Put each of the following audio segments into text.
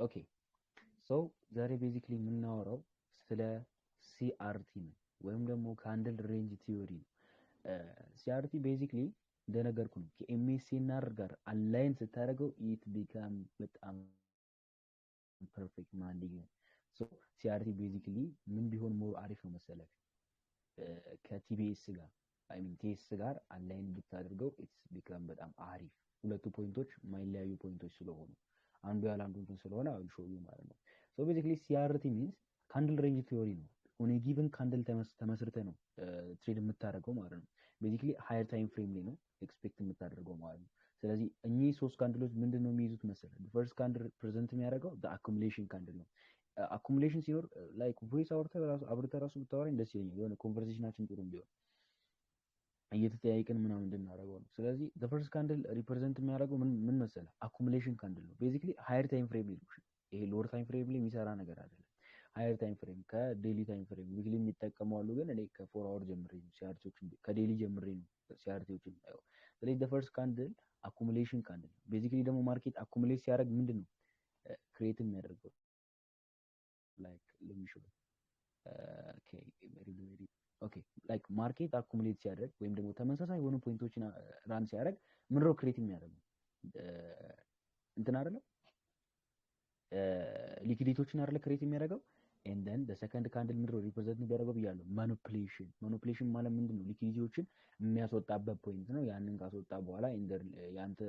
ኦኬ ሶ ዛሬ ቤዚክሊ የምናወራው ስለ ሲአርቲ ነው ወይም ደግሞ ካንድል ሬንጅ ቲዮሪ ነው። ሲአርቲ ቤዚክሊ እንደነገርኩ ነው ከኤምኤስኤንአር ጋር አላይን ስታደርገው ኢት ቢካም በጣም ፐርፌክት ማንዲንግ ነው። ሶ ሲአርቲ ቤዚክሊ ምን ቢሆን ሞር አሪፍ ነው መሰለህ? ከቲቢኤስ ጋር አይ ሚን ቲኤስ ጋር አላይን ብታደርገው ኢትስ ቢካም በጣም አሪፍ። ሁለቱ ፖይንቶች የማይለያዩ ፖይንቶች ስለሆኑ አንዱ ያለ አንዱ እንትን ስለሆነ አይ ዊል ሾው ዩ ማለት ነው። ሶ ቤዚክሊ ሲአርቲ ሚንስ ካንድል ሬንጅ ቲዮሪ ነው። ኦን ጊቭን ካንድል ተመስርተ ነው ትሬድ የምታደርገው ማለት ነው። ቤዚክሊ ሃየር ታይም ፍሬም ላይ ነው ኤክስፔክት የምታደርገው ማለት ነው። ስለዚህ እኚህ ሶስት ካንድሎች ምንድን ነው የሚይዙት መሰለህ? ፈርስት ካንድል ፕሬዘንት የሚያደርገው አኩሙሌሽን ካንድል ነው። አኩሙሌሽን ሲኖር ላይክ ቮይስ አብርተህ ራሱ ብታወራኝ ደስ ይለኛል። የሆነ ኮንቨርሴሽናችን ጥሩ ቢሆን እየተጠያየቅን ምናምን እንድናደርገው ነው። ስለዚህ ፈርስት ካንድል ሪፕሬዘንት የሚያደርገው ምን መሰለህ? አኩሙሌሽን ካንድል ነው። ቤዚክሊ ሃየር ታይም ፍሬም ላይ ነው። ይሄ ሎወር ታይም ፍሬም ላይ የሚሰራ ነገር አይደለም። ሃየር ታይም ፍሬም ከዴሊ ታይም ፍሬም ዊክሊ የሚጠቀሙ አሉ፣ ግን እኔ ከፎር አወር ጀምሬ ነው ሲአርቲዎችን ከዴሊ ጀምሬ ነው ሲአርቲዎችን የማየው። ስለዚህ ፈርስት ካንድል አኩሙሌሽን ካንድል ነው። ቤዚክሊ ደግሞ ማርኬት አኩሙሌት ሲያደርግ ምንድን ነው ክሬት የሚያደርገው ላይክ ለሚሽው ኦኬ ላይክ ማርኬት አኩሙሌት ሲያደርግ ወይም ደግሞ ተመሳሳይ የሆኑ ፖይንቶችን ራን ሲያደርግ ምንድነው ክሬት የሚያደርገው እንትን አይደለም ሊኩዲቲዎችን አይደለ ክሬት የሚያደርገው ኤንድ ዘን ዘ ሰከንድ ካንድል ምንድነው ሪፕሬዘንት የሚያደርገው ብያለሁ። ማኒፑሌሽን ማለት ምንድነው? ሊኩዲቲዎችን የሚያስወጣበት ፖይንት ነው። ያንን ካስወጣ በኋላ ያንተ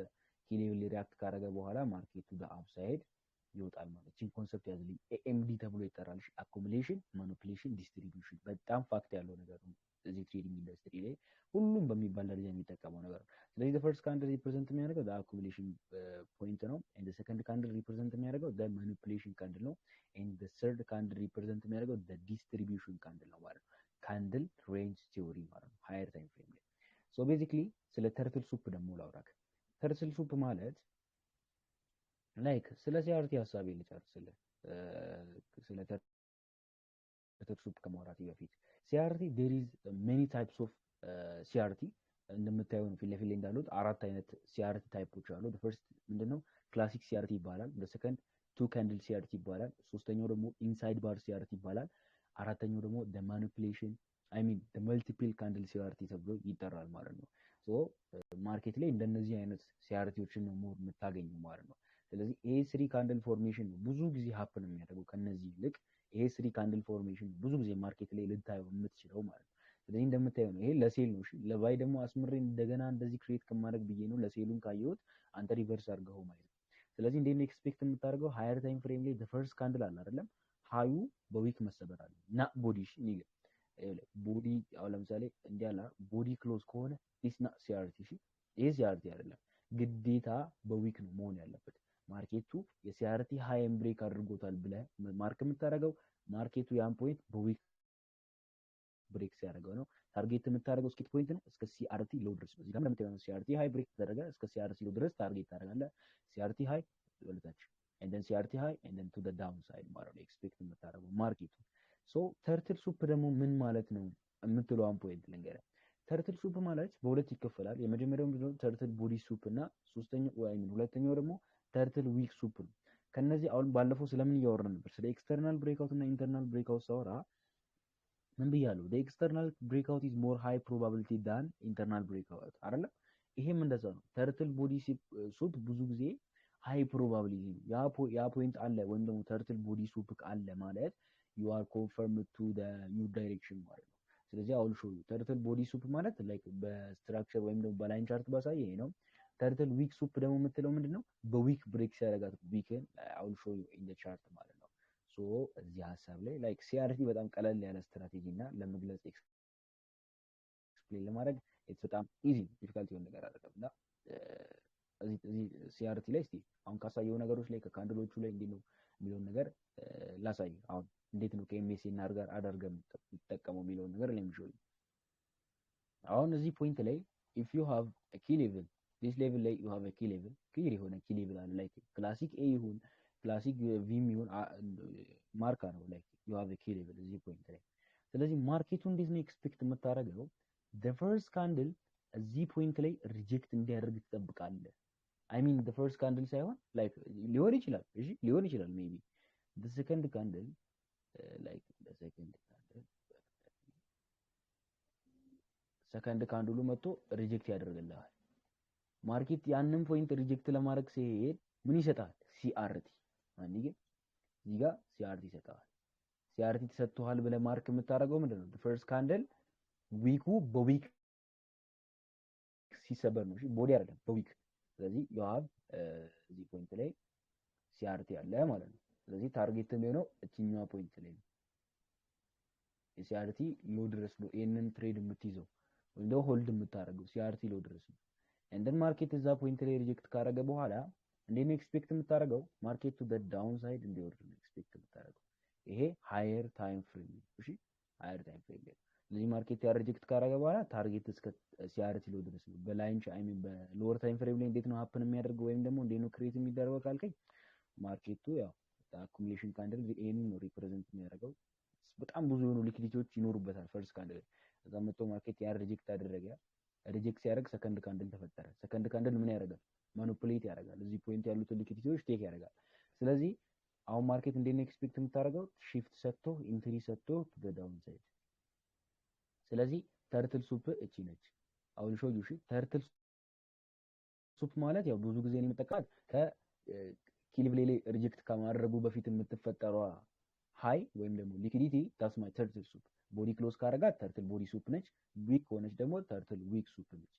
ሂሌቭል ሪያክት ካደረገ በኋላ ማርኬቱ በአፕሳይድ ይወጣል ማለት ነው። ኮንሰፕት ያዝልኝ ኤኤምዲ ተብሎ ይጠራል። አኩሙሌሽን፣ ማኒፑሌሽን፣ ዲስትሪቢዩሽን በጣም ፋክት ያለው ነገር ነው። እዚህ ትሬዲንግ ኢንዱስትሪ ላይ ሁሉም በሚባል ደረጃ የሚጠቀመው ነገር ነው። ስለዚህ ፈርስት ካንድል ሪፕሬዘንት የሚያደርገው አኩሙሌሽን ፖይንት ነው። ኤንድ ሰከንድ ካንድል ሪፕሬዘንት የሚያደርገው ማኒፑሌሽን ካንድል ነው። ኤንድ ሰርድ ካንድል ሪፕሬዘንት የሚያደርገው ዲስትሪቢዩሽን ካንድል ነው ማለት ነው። ካንድል ሬንጅ ቲዮሪ ማለት ነው ሃየር ታይም ፍሬም ላይ። ሶ ቤዚክሊ ስለ ተርትል ሱፕ ደግሞ ላውራክ። ተርትል ሱፕ ማለት ላይክ ስለ ሲአርቲ ሀሳቤ ልጨርስልህ። ስለ ተርትል ሱፕ ከማውራቴ በፊት ሲአርቲ ዴር ኢዝ ሜኒ ታይፕስ ኦፍ ሲአርቲ እንደምታየው ፊት ለፊት ላይ እንዳሉት አራት አይነት ሲአርቲ ታይፖች አሉ። ፈርስት ምንድነው? ክላሲክ ሲአርቲ ይባላል። በሰከንድ ቱ ካንድል ሲአርቲ ይባላል። ሶስተኛው ደግሞ ኢንሳይድ ባር ሲአርቲ ይባላል። አራተኛው ደግሞ ማኒፑሌሽን አይ ሚን መልቲፕል ካንድል ሲአርቲ ተብሎ ይጠራል ማለት ነው። ሶ ማርኬት ላይ እንደነዚህ አይነት ሲአርቲዎችን ነው ሞር የምታገኘው ማለት ነው። ስለዚህ ይሄ ስሪ ካንድል ፎርሜሽን ብዙ ጊዜ ሀፕን የሚያደርገው ከነዚህ ይልቅ ይሄ ስሪ ካንድል ፎርሜሽን ብዙ ጊዜ ማርኬት ላይ ልታየው የምትችለው ማለት ነው። ስለዚህ እንደምታየው ነው። ይሄ ለሴል ነው። እሺ ለባይ ደግሞ አስምሬ እንደገና እንደዚህ ክሬት ከማድረግ ብዬ ነው። ለሴሉን ካየሁት አንተ ሪቨርስ አድርገው ማለት ነው። ስለዚህ እንዴት ነው ኤክስፔክት የምታደርገው? ሃየር ታይም ፍሬም ላይ ፈርስት ካንድል አለ አይደለም? ሃዩ በዊክ መሰበር አለ እና ቦዲ ቦዲ አሁን ለምሳሌ እንዲህ አለ ቦዲ ክሎዝ ከሆነ ዲስ ና ሲአርቲ። እሺ ይሄ ሲአርቲ አይደለም፣ ግዴታ በዊክ ነው መሆን ያለበት። ማርኬቱ የሲአርቲ ሃይም ብሬክ አድርጎታል ብለህ ማርክ የምታደርገው ማርኬቱ ያን ፖይንት በዊክ ብሬክ ሲያደርገው ነው። ታርጌት የምታደርገው እስኪት ፖይንት ነው እስከ ሲአርቲ ሎ ድረስ። እዚህ ጋር እንደምታየው ሲአርቲ ሃይ ብሬክ ተደረገ እስከ ሲአርቲ ሎ ድረስ ታርጌት ታደርጋለህ። ሲአርቲ ሃይ ወለታች and then CRT high and then to the downside ማለት ነው ኤክስፔክት የምታደርገው ማርኬቱ። ሶ ተርትል ሱፕ ደግሞ ምን ማለት ነው የምትለዋን ፖይንት ልንገርህ። ተርትል ሱፕ ማለት በሁለት ይከፈላል። የመጀመሪያው ምንድነው? ተርትል ቦዲ ሱፕ እና ሁለተኛው ደግሞ ተርትል ዊክ ሱፕ ነው። ከነዚህ አሁን ባለፈው ስለምን እያወራን ነበር? ስለ ኤክስተርናል ብሬክአውት እና ኢንተርናል ብሬክአውት ሳወራ ምን ብያለሁ? the external breakout is more high probability than internal breakout አይደለ? ይሄም እንደዛ ነው። ተርትል ቦዲ ሱፕ ብዙ ጊዜ ሃይ ፕሮባቢሊቲ ነው። ያ ፖይንት አለ ወይም ደግሞ ተርትል ቦዲ ሱፕ አለ ማለት you are confirmed to the new direction ማለት ነው። ስለዚህ አውል ሾው ተርትል ቦዲ ሱፕ ማለት ላይክ በስትራክቸር ወይም ደግሞ በላይን ቻርት ባሳይ ይሄ ነው። ተርትል ዊክ ሱፕ ደግሞ የምትለው ምንድነው? በዊክ ብሬክ ሲያደርጋት ዊክን አውል ሾው ኢን ዘ ቻርት ማለት ነው። ሶ እዚህ ሀሳብ ላይ ላይክ ሲአርቲ በጣም ቀለል ያለ ስትራቴጂ እና ለመግለጽ ኤክስፕሌን ለማድረግ በጣም ኢዚ ዲፊካልት የሆነ ነገር አይደለም እና እዚህ ሲአርቲ ላይ እስቲ አሁን ካሳየው ነገሮች ላይ ከካንድሎቹ ላይ እንዴት ነው የሚለውን ነገር ላሳይ። አሁን እንዴት ነው ከኤምኤስኤንአር ጋር አደርገ የምትጠቀመው የሚለውን ነገር ለሚሾው አሁን እዚህ ፖይንት ላይ if you have a key level this level ላይ you have a key level ክሊር የሆነ key level አለ ላይክ ክላሲክ ኤ ይሁን ክላሲክ ቪም ይሁን ማርካ ነው ላይክ you have a key level እዚህ ፖይንት ላይ። ስለዚህ ማርኬቱ እንዴት ነው ኤክስፔክት የምታደርገው? the first candle እዚህ ፖይንት ላይ ሪጀክት እንዲያደርግ ትጠብቃለህ አይ ሚን the first candle ሳይሆን like ሊሆን ይችላል። እሺ ሊሆን ይችላል ሜቢ the second candle like the second ካንድሉ መጥቶ ሪጀክት ያደርግልሃል። ማርኬት ያንን ፖይንት ሪጀክት ለማድረግ ሲሄድ ምን ይሰጣል? ሲአርቲ አንዴ እዚህ ጋር ሲአርቲ ይሰጣል። ሲአርቲ ተሰጥቷል ብለህ ማርክ የምታደርገው ምንድነው? ፈርስት ካንድል ዊኩ በዊክ ሲሰበር ነው። እሺ ቦዲ አይደለም በዊክ። ስለዚህ ዩ ሃቭ እዚህ ፖይንት ላይ ሲአርቲ አለ ማለት ነው። ስለዚህ ታርጌት የሚሆነው እችኛዋ ፖይንት ላይ ነው። የሲአርቲ ሎ ድረስ ነው ይሄንን ትሬድ የምትይዘው ወይም ደግሞ ሆልድ የምታደርገው ሲአርቲ ሎ ድረስ ነው። እንደን ማርኬት እዛ ፖይንት ላይ ሪጀክት ካደረገ በኋላ እንዴት ነው ኤክስፔክት የምታደርገው? ማርኬት ቱ ዳውን ሳይድ እንዲወርድ ነው ኤክስፔክት የምታደርገው። ይሄ ሃየር ታይም ፍሬም ነው። እሺ ሃየር ታይም ፍሬም ላይ ስለዚህ ማርኬት ያ ሪጀክት ካደረገ በኋላ ታርጌት እስከ ሲአርቲ ሎ ድረስ ነው። በላይን አይ ሚን በሎወር ታይም ፍሬም ላይ እንዴት ነው ሀፕን የሚያደርገው ወይም ደግሞ እንዴት ነው ክሬት የሚደረገው ካልከኝ ማርኬቱ ያው አኩሙሌሽን ካንድል ይሄንን ነው ሪፕሬዘንት የሚያደርገው። በጣም ብዙ የሆኑ ሊኩዲቲዎች ይኖሩበታል ፈርስት ካንድል። እዛ መጥቶ ማርኬት ያ ሪጀክት አደረገ። ሪጀክት ሲያደርግ ሰከንድ ካንድል ተፈጠረ። ሰከንድ ካንድል ምን ያደርጋል? ማኒፑሌት ያደርጋል። እዚህ ፖይንት ያሉትን ሊኩዲቲዎች ቴክ ያደርጋል። ስለዚህ አሁን ማርኬት እንዴት ነው ኤክስፔክት የምታደርገው? ሺፍት ሰጥቶ ኢንትሪ ሰጥቶ ቱ ዘ ዳውን ሳይድ። ስለዚህ ተርትል ሱፕ እቺ ነች። አሁን ሾው ዩ ተርትል ሱፕ ማለት ያው ብዙ ጊዜ የምጠቀማት ከኪሊቭሌ ላይ ሪጀክት ከማድረጉ በፊት የምትፈጠረው ሃይ ወይም ደግሞ ሊኩዲቲ ዳስ ማይ ተርትል ሱፕ። ቦዲ ክሎዝ ካረጋት ተርትል ቦዲ ሱፕ ነች። ዊክ ከሆነች ደግሞ ተርትል ዊክ ሱፕ ነች።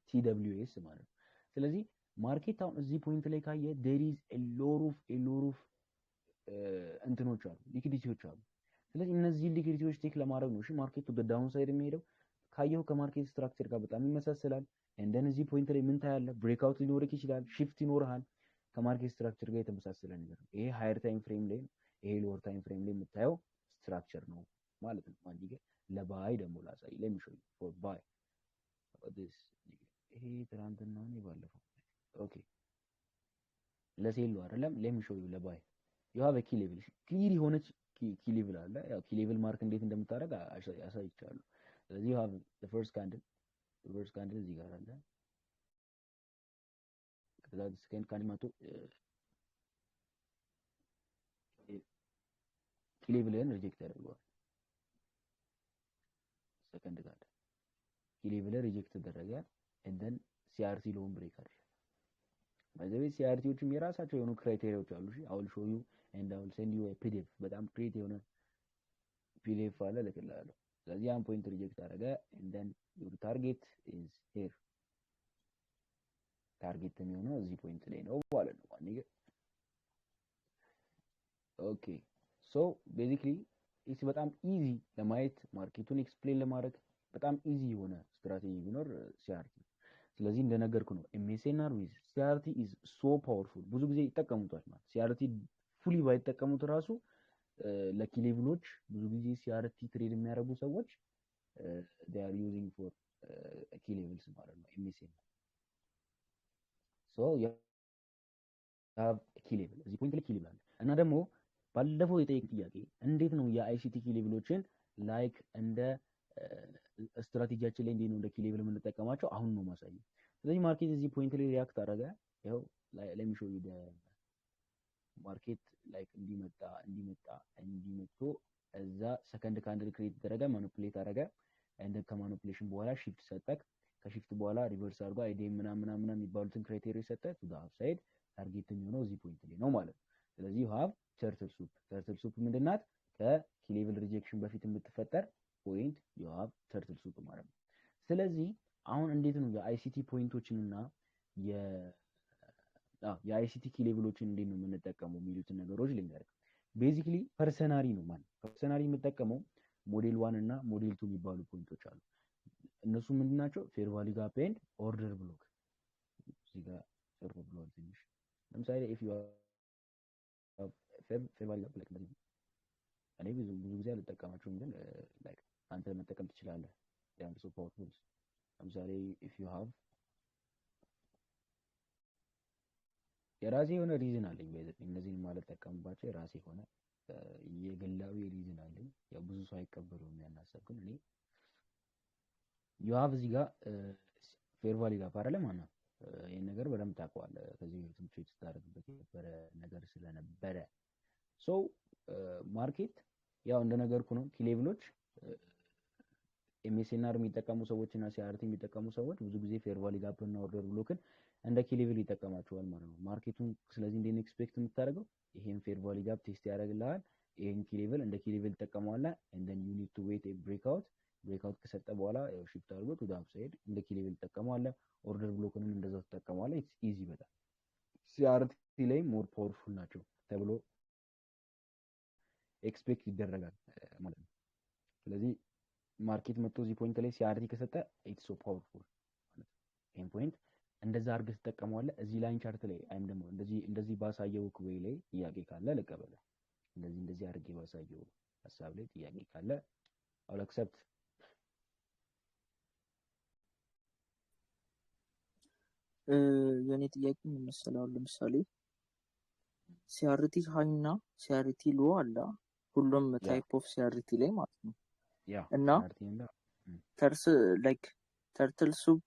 TWS ማለት ነው። ስለዚህ ማርኬት አሁን እዚህ ፖይንት ላይ ካየ there is a lot of እንትኖች አሉ ሊኩዲቲዎች አሉ። ስለዚህ እነዚህ ሊኩዲቲዎች ቴክ ለማድረግ ነው እሺ ማርኬቱ በዳውን ሳይድ የሚሄደው። ካየው ከማርኬት ስትራክቸር ጋር በጣም ይመሳሰላል። እንደን እዚህ ፖይንት ላይ ምን ታያለህ? ብሬክአውት ሊኖርክ ይችላል፣ ሺፍት ይኖርሃል። ከማርኬት ስትራክቸር ጋር የተመሳሰለ ነገር ነው። ይሄ ሃየር ታይም ፍሬም ላይ ነው። ይሄ ሎወር ታይም ፍሬም ላይ የምታየው ስትራክቸር ነው ማለት ነው። አንዴ ለባይ ደግሞ ላሳይ ለሚሾይ ፎር ባይ ይሄ ትናንትና ነው ባለፈው። ኦኬ ለሴል ነው አይደለም። ለሚሾይ ለባይ ዩ ሃቭ ኪ ሌቭል ክሊር የሆነች ኪ ሌቭል አለ። ያው ኪ ሌቭል ማርክ እንዴት እንደምታደርግ ያሳይቻለሁ። ስለዚህ ዩ ሃቭ the first candle እዚህ ጋር አለ። ከዛ ሰከንድ ካንድል ማቶ ኪ ሌቭልን ሪጀክት ያደርገዋል። ሰከንድ ካንድል ኪ ሌቭልን ሪጀክት ተደረገ and then ሲአርቲ ሎን ብሬክ አደረገ። በዚህ ሲአርቲዎችም የራሳቸው የሆኑ ክራይቴሪያዎች አሉ። እሺ አውል ሾው ዩ and I will send you a PDF በጣም ክሬት የሆነ PDF አለ ልክልሃለሁ። ስለዚህ ያን ፖይንት ሪጀክት አደረገ and then your target is here ታርጌት የሚሆነው እዚህ ፖይንት ላይ ነው ማለት ነው። አንዴ ኦኬ ሶ ቤዚክሊ ኢትስ በጣም ኢዚ ለማየት ማርኬቱን ኤክስፕሌን ለማድረግ በጣም ኢዚ የሆነ ስትራቴጂ ቢኖር ሲአርቲ። ስለዚህ እንደነገርኩ ነው ኤምኤስኤንአር ዊዝ ሲአርቲ ኢዝ ሶ ፓወርፉል። ብዙ ጊዜ ይጠቀሙታል ማለት ሲአርቲ ፉሊ ባይጠቀሙት ራሱ ለኪ ሌቭሎች ብዙ ጊዜ ሲአርቲ ትሬድ የሚያደርጉ ሰዎች they are using for key levels ማለት ነው ኤምኤስኤንአር። ሶ ያ ኪ ሌቭል እዚህ ፖይንት ላይ ኪ ሌቭል አለ እና ደግሞ ባለፈው የጠየቅ ጥያቄ እንዴት ነው የአይሲቲ ኪ ሌቭሎችን ላይክ እንደ ስትራቴጂያችን ላይ እንዴት ነው እንደ ኪ ሌቭል የምንጠቀማቸው አሁን ነው ማሳየው። ስለዚህ ማርኬት እዚህ ፖይንት ላይ ሪያክት አደረገ። ይኸው let me show you the ማርኬት ላይክ እንዲመጣ እዛ ሰከንድ ካንድል ክሬት ተደረገ፣ ማኒፑሌት አደረገ። እንደ ከማኒፑሌሽን በኋላ ሺፍት ሰጠክ። ከሺፍት በኋላ ሪቨርስ አድርጎ አይዲኤም ምናምን የሚባሉትን ክራይቴሪያ ሰጠ። ቱ ዘ አፕሳይድ ታርጌት የሚሆነው እዚህ ፖይንት ላይ ነው ማለት ነው። ስለዚህ you have ተርትል ሱፕ ምንድናት? ከኪ ሌቭል ሪጀክሽን በፊት የምትፈጠር ፖይንት you have ተርትል ሱፕ ማለት ነው። ስለዚህ አሁን እንዴት ነው የአይሲቲ ፖይንቶችን እና የአይሲቲ ኪ ሌቭሎችን እንዴት ነው የምንጠቀመው የሚሉትን ነገሮች ልንገርህ። ቤዚክሊ ፐርሰናሪ ነው ማለት ፐርሰናሪ የምጠቀመው ሞዴል 1 እና ሞዴል 2 የሚባሉ ፖይንቶች አሉ። እነሱ ምንድናቸው? ፌር ቫልዩ ጋፕ ኤንድ ኦርደር ብሎክ። እዚህ ጋር ጽፎ ብሏል ትንሽ። ለምሳሌ if you have ፌር ቫልዩ ጋፕ ላይክ እንደዚህ እኔ ብዙ ጊዜ አልጠቀማቸውም፣ ግን ላይክ አንተ መጠቀም ትችላለህ። ያን ሶ ፓወርፉል። ለምሳሌ if you have የራሴ የሆነ ሪዝን አለኝ እነዚህን ማልጠቀምባቸው የራሴ የሆነ የግላዊ ሪዝን አለኝ። ያው ብዙ ሰው አይቀበለውም ያን ሀሳብ፣ ግን እኔ you have እዚህ ጋር ፌር ቫልዩ ጋፕ አይደለም ማለት ነው። ይህን ነገር በደንብ ታውቀዋለህ ከዚህ በፊት ትሬድ ስታደርግበት የነበረ ነገር ስለነበረ። ሶ ማርኬት ያው እንደነገርኩ ነው። ኪ ሌቭሎች ኤምኤስኤንአር የሚጠቀሙ ሰዎች እና ሲአርቲ የሚጠቀሙ ሰዎች ብዙ ጊዜ ፌር ቫሊ ጋፕ እና ኦርደር ብሎክን እንደ ኪ ሌቭል ይጠቀማቸዋል ማለት ነው ማርኬቱን። ስለዚህ እንዴት ነው ኤክስፔክት የምታደርገው? ይሄን ፌር ቫሊ ጋፕ ቴስት ያደርግልሃል። ይሄን ኪ ሌቭል እንደ ኪ ሌቭል ትጠቀመዋለህ። ኤንድ ዜን ዩ ኒድ ቱ ዌት ኤ ብሬክአውት። ብሬክአውት ከሰጠ በኋላ ያው ሺፍት አድርጎ ቱ ዳውን ሳይድ እንደ ኪ ሌቭል ትጠቀመዋለህ። ኦርደር ብሎክንም እንደዛው ትጠቀመዋለህ። ኢትስ ኢዚ በጣም። ሲአርቲ ላይ ሞር ፓወርፉል ናቸው ተብሎ ኤክስፔክት ይደረጋል ማለት ነው። ስለዚህ ማርኬት መጥቶ እዚህ ፖይንት ላይ ሲአርቲ ከሰጠ ኢትስ ሶ ፓወርፉል ማለት ነው። ይሄን ፖይንት እንደዛ አድርገህ ትጠቀመዋለህ። እዚህ ላይን ቻርት ላይ አይም ደግሞ እንደዚህ ባሳየው ወይ ላይ ጥያቄ ካለ ልቀበለ። እንደዚህ አድርጌ ባሳየው ሀሳብ ላይ ጥያቄ ካለ አውል አክሰፕት። የኔ ጥያቄ ምን መሰለህ? አሁን ለምሳሌ ሲአርቲ ሃይ እና ሲአርቲ ሎ አለ ሁሉም ታይፕ ኦፍ ሲአርቲ ላይ ማለት ነው። ያ እና ሲአርቲ እና ላይክ ተርትል ሱፕ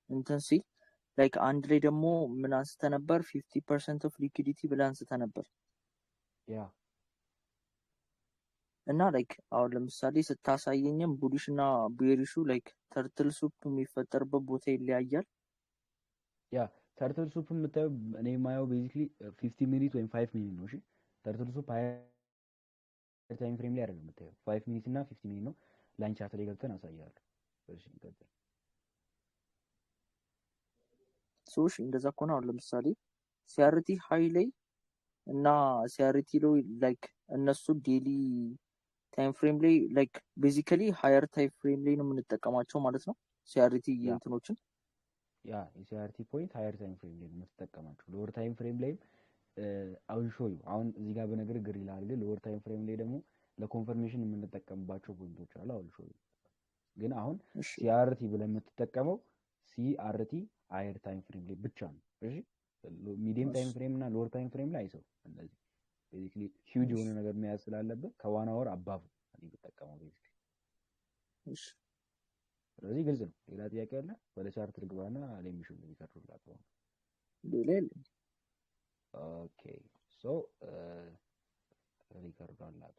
እንትን ሲል ላይክ አንድ ላይ ደግሞ ምን አንስተ ነበር? 50% ኦፍ ሊኩዊዲቲ ብለህ አንስተ ነበር። ያ እና ላይክ አሁን ለምሳሌ ስታሳየኝም ቡሊሽ እና ቤሪሹ ላይክ ተርትል ሱፕ የሚፈጠርበት ቦታ ይለያያል። ያ ተርትል ሱፕ የምታየው እኔ የማየው ቤዚክሊ 50 ሚኒት ወይም 5 ሚኒት ነው። እሺ ተርትል ሱፕ ታይም ፍሬም ላይ አይደለም የምታየው 5 ሚኒት እና 50 ሚኒት ነው። ላይን ቻርት ላይ ገብተን አሳያለሁ። እሺ እንቀጥል። ሶሽ እንደዛ ከሆነ አሁን ለምሳሌ ሲአርቲ ሃይ ላይ እና ሲአርቲ ሎ ላይክ እነሱ ዴሊ ታይም ፍሬም ላይ ላይክ ቤዚካሊ ሃየር ታይም ፍሬም ላይ ነው የምንጠቀማቸው ማለት ነው። ሲአርቲ እንትኖችን ያ የሲአርቲ ፖይንት ሃየር ታይም ፍሬም ላይ ነው የምትጠቀማቸው። ሎወር ታይም ፍሬም ላይም አሁን ሾዩ አሁን እዚህ ጋር በነገር ግር ይላል፣ ግን ሎወር ታይም ፍሬም ላይ ደግሞ ለኮንፈርሜሽን የምንጠቀምባቸው ፖይንቶች አሉ። አሁን ሾዩ ግን አሁን ሲአርቲ ብለን የምትጠቀመው ሲአርቲ ሃየር ታይም ፍሬም ላይ ብቻ ነው። እሺ ሚዲየም ታይም ፍሬም እና ሎወር ታይም ፍሬም ላይ አይሰው እንደዚህ ቤዚክሊ ሂውጅ የሆነ ነገር መያዝ ስላለበት ከዋን አወር አባቭ የምትጠቀመው ቤዚክሊ። እሺ ስለዚህ ግልጽ ነው። ሌላ ጥያቄ አለ? ወደ ቻርት ልግባና ለሚሹ ሊከርዱላት ነው። ሌላ የለም። ኦኬ ሶ ሪከርድ አላት